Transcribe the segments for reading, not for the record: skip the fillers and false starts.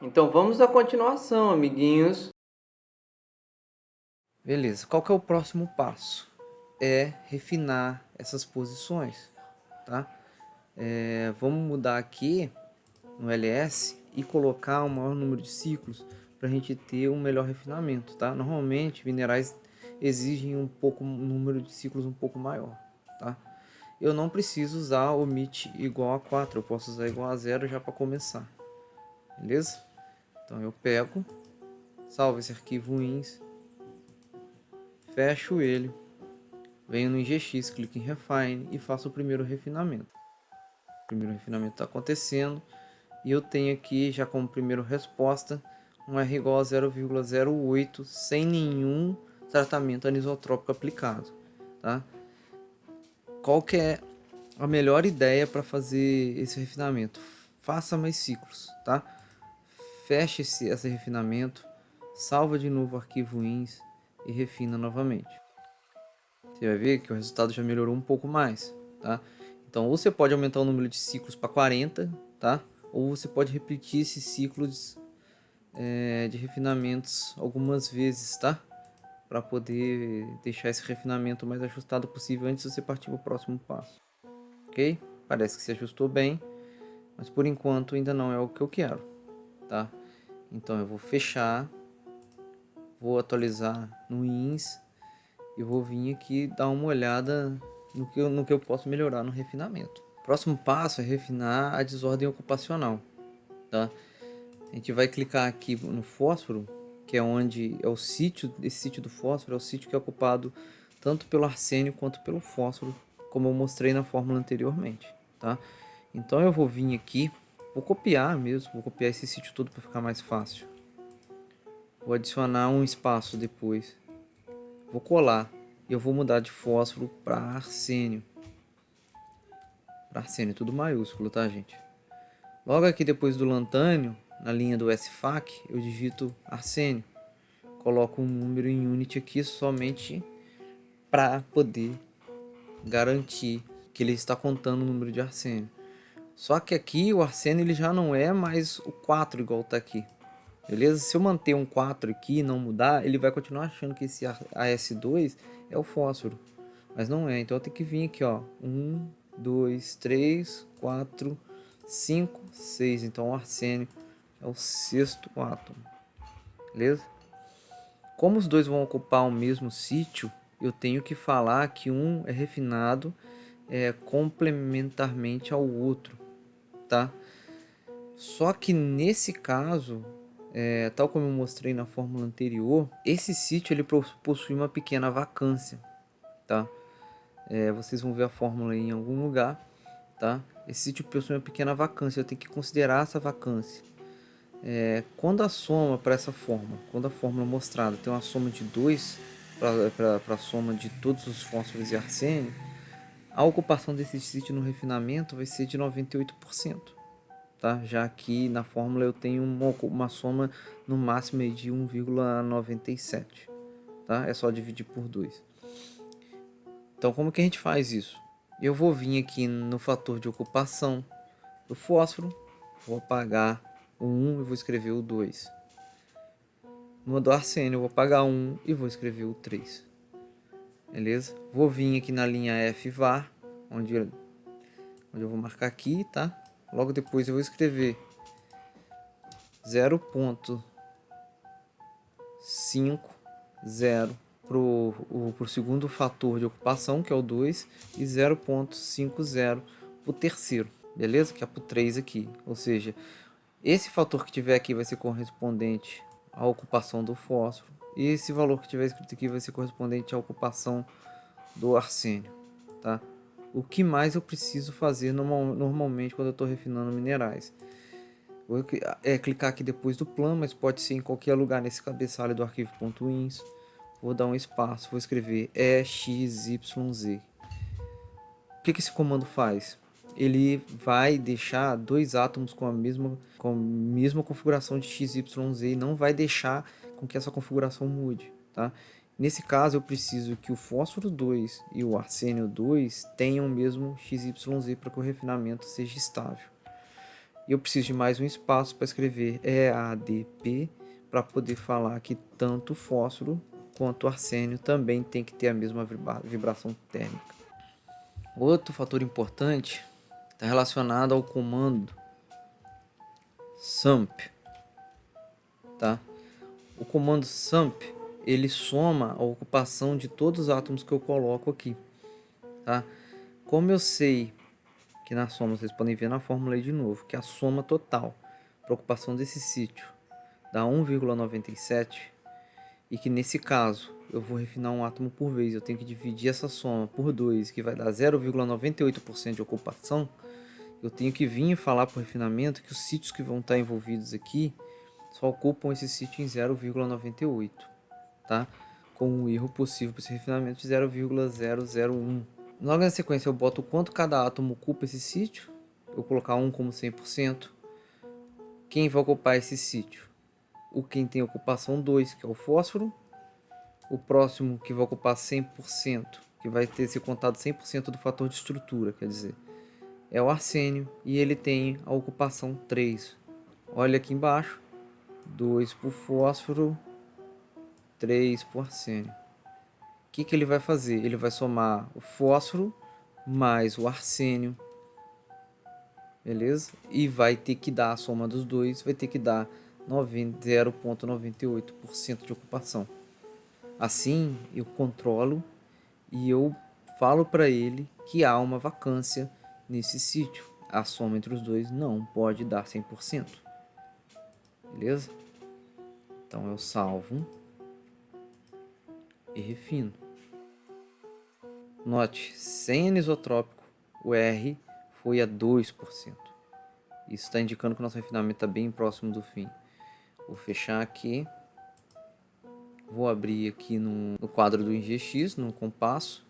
Então vamos à continuação, amiguinhos. Beleza, qual que é o próximo passo? É refinar essas posições, tá? Vamos mudar aqui no LS e colocar um maior número de ciclos para a gente ter um melhor refinamento, tá? Normalmente, minerais exigem um número de ciclos um pouco maior, tá? Eu não preciso usar o MIT igual a 4, eu posso usar igual a 0 já para começar, beleza? Então eu pego, salvo esse arquivo wins, fecho ele, venho no IGX, clico em Refine e faço o primeiro refinamento. O primeiro refinamento está acontecendo e eu tenho aqui já como primeira resposta um R igual a 0,08 sem nenhum tratamento anisotrópico aplicado. Tá? Qual que é a melhor ideia para fazer esse refinamento? Faça mais ciclos. Tá? Feche esse refinamento, salva de novo o arquivo WINS e refina novamente. Você vai ver que o resultado já melhorou um pouco mais, tá? Então, ou você pode aumentar o número de ciclos para 40, tá? Ou você pode repetir esses ciclos de refinamentos algumas vezes, tá? Para poder deixar esse refinamento mais ajustado possível antes de você partir para o próximo passo, ok? Parece que se ajustou bem, mas por enquanto ainda não é o que eu quero, tá? Então eu vou fechar, vou atualizar no INS e vou vir aqui dar uma olhada no que eu posso melhorar no refinamento. Próximo passo é refinar a desordem ocupacional, tá? A gente vai clicar aqui no fósforo, que é onde é o sítio, esse sítio do fósforo é o sítio que é ocupado tanto pelo arsênio quanto pelo fósforo, como eu mostrei na fórmula anteriormente, tá? Então eu vou vir aqui, vou copiar mesmo, vou copiar esse sítio todo para ficar mais fácil. Vou adicionar um espaço depois. Vou colar e eu vou mudar de fósforo para arsênio. Para arsênio, tudo maiúsculo, tá, gente? Logo aqui depois do lantânio, na linha do SFAC, eu digito arsênio. Coloco um número em unit aqui somente para poder garantir que ele está contando o número de arsênio. Só que aqui o arsênio ele já não é mais o 4 igual está aqui. Beleza? Se eu manter um 4 aqui e não mudar, ele vai continuar achando que esse AS2 é o fósforo. Mas não é, então eu tenho que vir aqui, ó. 1, 2, 3, 4, 5, 6. Então o arsênio é o sexto átomo. Beleza? Como os dois vão ocupar o mesmo sítio, eu tenho que falar que um é refinado complementarmente ao outro, tá? Só que nesse caso, tal como eu mostrei na fórmula anterior, esse sítio ele possui uma pequena vacância, tá? Vocês vão ver a fórmula aí em algum lugar, tá? Esse sítio possui uma pequena vacância, eu tenho que considerar essa vacância. Quando a soma para essa fórmula, quando a fórmula mostrada tem uma soma de 2 para a soma de todos os fósforos e arsênio, a ocupação desse sítio no refinamento vai ser de 98%. Tá? Já que na fórmula eu tenho uma soma no máximo de 1,97. Tá? É só dividir por 2. Então como que a gente faz isso? Eu vou vir aqui no fator de ocupação do fósforo, vou apagar o 1 e vou escrever o 2. No do arsênio eu vou apagar 1 e vou escrever o 3. Beleza? Vou vir aqui na linha FVAR, onde eu vou marcar aqui, tá? Logo depois eu vou escrever 0,50 para o segundo fator de ocupação, que é o 2, e 0,50 para o terceiro, beleza? Que é para o 3 aqui. Ou seja, esse fator que tiver aqui vai ser correspondente à ocupação do fósforo, e esse valor que tiver escrito aqui vai ser correspondente à ocupação do arsênio, tá? O que mais eu preciso fazer normalmente quando eu estou refinando minerais? Vou clicar aqui depois do plano, mas pode ser em qualquer lugar nesse cabeçalho do arquivo .ins. Vou dar um espaço, vou escrever EXYZ. O que esse comando faz? Ele vai deixar dois átomos com a mesma configuração de XYZ e não vai deixar com que essa configuração mude, tá? Nesse caso, eu preciso que o fósforo 2 e o arsênio 2 tenham o mesmo XYZ para que o refinamento seja estável. E eu preciso de mais um espaço para escrever EADP, para poder falar que tanto fósforo quanto arsênio também tem que ter a mesma vibração térmica. Outro fator importante está relacionado ao comando SUMP, tá? O comando SUMP, ele soma a ocupação de todos os átomos que eu coloco aqui, tá? Como eu sei que na soma, vocês podem ver na fórmula aí de novo, que a soma total para ocupação desse sítio dá 1,97, e que nesse caso eu vou refinar um átomo por vez, eu tenho que dividir essa soma por 2, que vai dar 0,98% de ocupação. Eu tenho que vir e falar para o refinamento que os sítios que vão estar envolvidos aqui só ocupam esse sítio em 0,98, tá? Com um erro possível para esse refinamento de 0,001. Logo na sequência eu boto quanto cada átomo ocupa esse sítio. Eu vou colocar 1 como 100%. Quem vai ocupar esse sítio? O quem tem ocupação 2, que é o fósforo. O próximo que vai ocupar 100%, que vai ter se contado 100% do fator de estrutura, quer dizer, é o arsênio, e ele tem a ocupação 3. Olha aqui embaixo, 2 por fósforo, 3 por arsênio. O que ele vai fazer? Ele vai somar o fósforo mais o arsênio, beleza? E vai ter que dar a soma dos dois, vai ter que dar 0,98% de ocupação. Assim, eu controlo e eu falo para ele que há uma vacância nesse sítio. A soma entre os dois não pode dar 100%. Beleza? Então eu salvo e refino. Note, sem anisotrópico, o R foi a 2%. Isso está indicando que o nosso refinamento está bem próximo do fim. Vou fechar aqui. Vou abrir aqui no quadro do IGX, no compasso.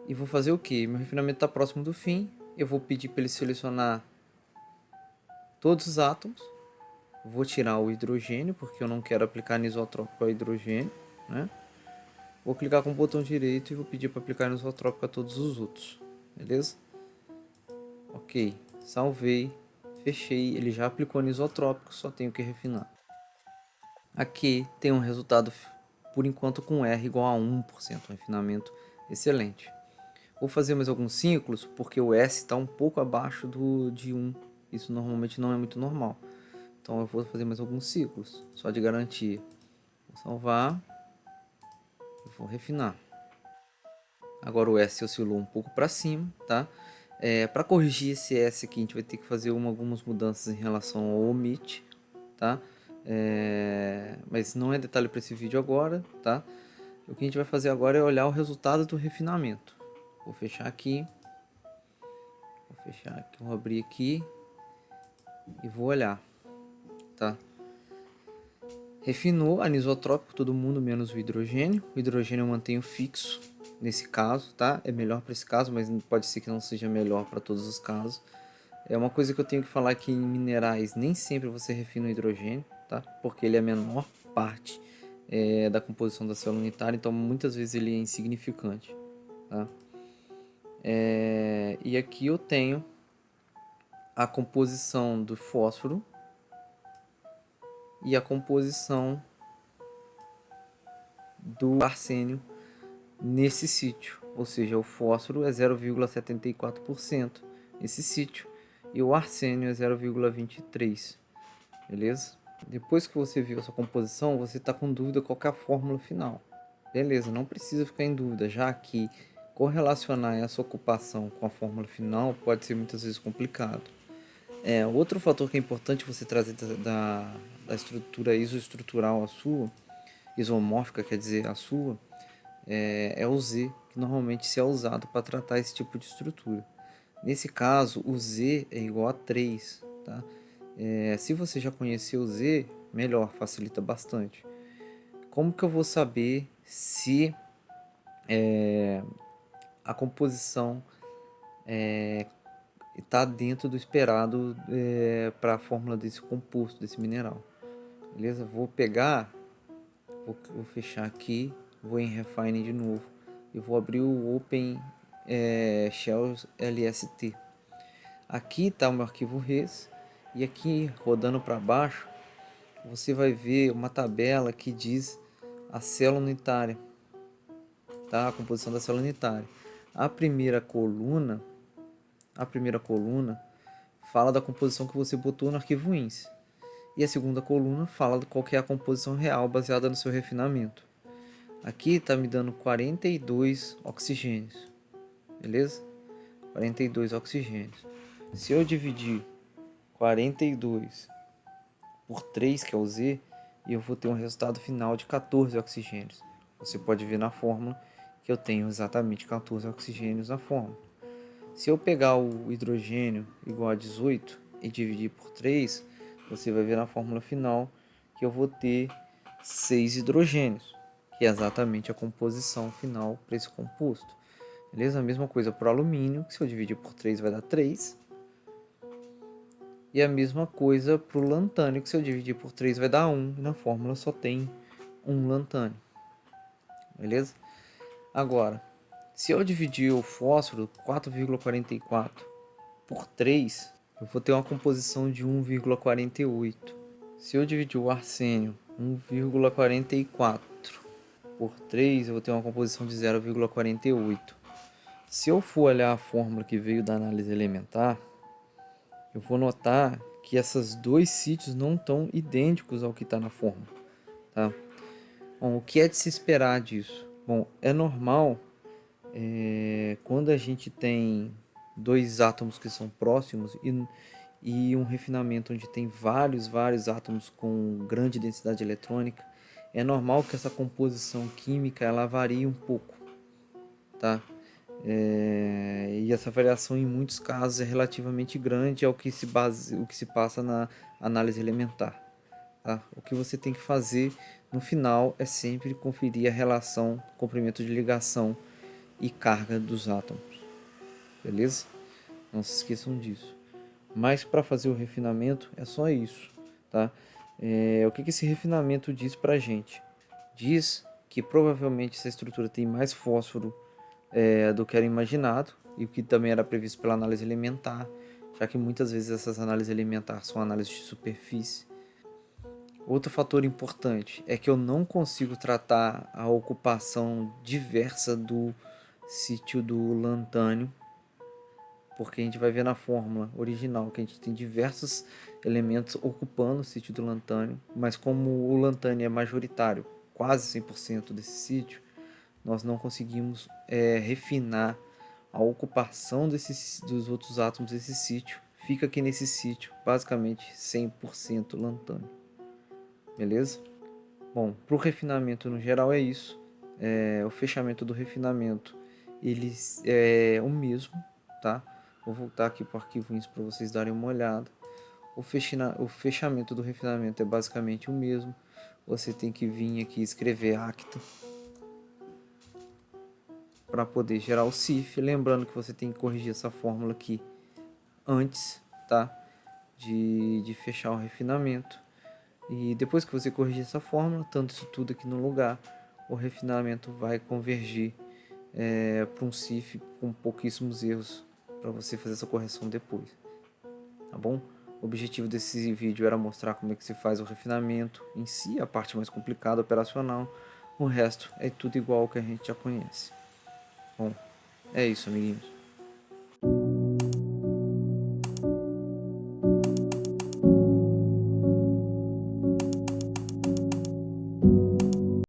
E vou fazer o que? Meu refinamento está próximo do fim. Eu vou pedir para ele selecionar todos os átomos. Vou tirar o hidrogênio, porque eu não quero aplicar anisotrópico ao hidrogênio, né? Vou clicar com o botão direito e vou pedir para aplicar anisotrópico a todos os outros. Beleza? Ok. Salvei. Fechei. Ele já aplicou anisotrópico, só tenho que refinar. Aqui tem um resultado, por enquanto, com R igual a 1%. Um refinamento excelente. Vou fazer mais alguns ciclos, porque o S está um pouco abaixo de 1. Isso normalmente não é muito normal. Então eu vou fazer mais alguns ciclos, só de garantia. Vou salvar. Vou refinar. Agora o S oscilou um pouco para cima, tá? Para corrigir esse S aqui, a gente vai ter que fazer algumas mudanças em relação ao omit, tá? Mas não é detalhe para esse vídeo agora, tá? O que a gente vai fazer agora é olhar o resultado do refinamento. Vou fechar aqui. Vou abrir aqui e vou olhar, tá? Refinou, anisotrópico, todo mundo menos o hidrogênio. O hidrogênio eu mantenho fixo nesse caso, tá? É melhor para esse caso, mas pode ser que não seja melhor para todos os casos. É uma coisa que eu tenho que falar que em minerais nem sempre você refina o hidrogênio, tá? Porque ele é a menor parte da composição da célula unitária, então muitas vezes ele é insignificante, tá? E aqui eu tenho a composição do fósforo e a composição do arsênio nesse sítio, ou seja, o fósforo é 0,74% nesse sítio e o arsênio é 0,23%, beleza? Depois que você viu essa composição, você está com dúvida qual é a fórmula final, beleza? Não precisa ficar em dúvida, já que correlacionar essa ocupação com a fórmula final pode ser muitas vezes complicado. Outro fator que é importante você trazer da estrutura isoestrutural a sua, isomórfica quer dizer a sua, é o Z, que normalmente se é usado para tratar esse tipo de estrutura. Nesse caso, o Z é igual a 3, tá? Se você já conheceu o Z, melhor, facilita bastante. Como que eu vou saber se a composição está dentro do esperado para a fórmula desse composto, desse mineral? Beleza? Vou fechar aqui, vou em Refine de novo e vou abrir o Open Shell LST. Aqui está o meu arquivo res E aqui, rodando para baixo, você vai ver uma tabela que diz a célula unitária, tá? A composição da célula unitária. A primeira coluna fala da composição que você botou no arquivo INSS. E a segunda coluna fala de qual que é a composição real baseada no seu refinamento. Aqui está me dando 42 oxigênios, beleza? 42 oxigênios. Se eu dividir 42 por 3, que é o Z, eu vou ter um resultado final de 14 oxigênios. Você pode ver na fórmula que eu tenho exatamente 14 oxigênios na fórmula. Se eu pegar o hidrogênio igual a 18 e dividir por 3, você vai ver na fórmula final que eu vou ter 6 hidrogênios, que é exatamente a composição final para esse composto. Beleza? A mesma coisa para o alumínio, que se eu dividir por 3 vai dar 3. E a mesma coisa para o lantânio, que se eu dividir por 3 vai dar 1. E na fórmula só tem 1 lantânio. Beleza? Agora, se eu dividir o fósforo 4,44 por 3, eu vou ter uma composição de 1,48. Se eu dividir o arsênio 1,44 por 3, eu vou ter uma composição de 0,48. Se eu for olhar a fórmula que veio da análise elementar, eu vou notar que esses dois sítios não estão idênticos ao que está na fórmula. Tá? Bom, o que é de se esperar disso? Bom, é normal quando a gente tem dois átomos que são próximos e um refinamento onde tem vários átomos com grande densidade eletrônica, é normal que essa composição química ela varie um pouco, tá? E essa variação em muitos casos é relativamente grande ao que se passa na análise elementar. Tá? O que você tem que fazer no final é sempre conferir a relação comprimento de ligação e carga dos átomos, beleza? Não se esqueçam disso. Mas para fazer o refinamento é só isso, tá? O que esse refinamento diz para a gente? Diz que provavelmente essa estrutura tem mais fósforo do que era imaginado e o que também era previsto pela análise elementar, já que muitas vezes essas análises elementares são análises de superfície. Outro fator importante é que eu não consigo tratar a ocupação diversa do sítio do lantânio, porque a gente vai ver na fórmula original que a gente tem diversos elementos ocupando o sítio do lantânio, mas como o lantânio é majoritário, quase 100% desse sítio, nós não conseguimos refinar a ocupação dos outros átomos desse sítio. Fica aqui nesse sítio basicamente 100% lantânio. Beleza? Bom, para o refinamento no geral é isso. O fechamento do refinamento ele é o mesmo, tá? Vou voltar aqui para o arquivo INSS para vocês darem uma olhada. O fechamento do refinamento é basicamente o mesmo. Você tem que vir aqui e escrever acta para poder gerar o CIF. Lembrando que você tem que corrigir essa fórmula aqui antes, tá? De fechar o refinamento. E depois que você corrigir essa fórmula, tanto isso tudo aqui no lugar, o refinamento vai convergir para um CIF com pouquíssimos erros para você fazer essa correção depois, tá bom? O objetivo desse vídeo era mostrar como é que se faz o refinamento em si, a parte mais complicada, operacional. O resto é tudo igual ao que a gente já conhece. Bom, é isso, amiguinhos.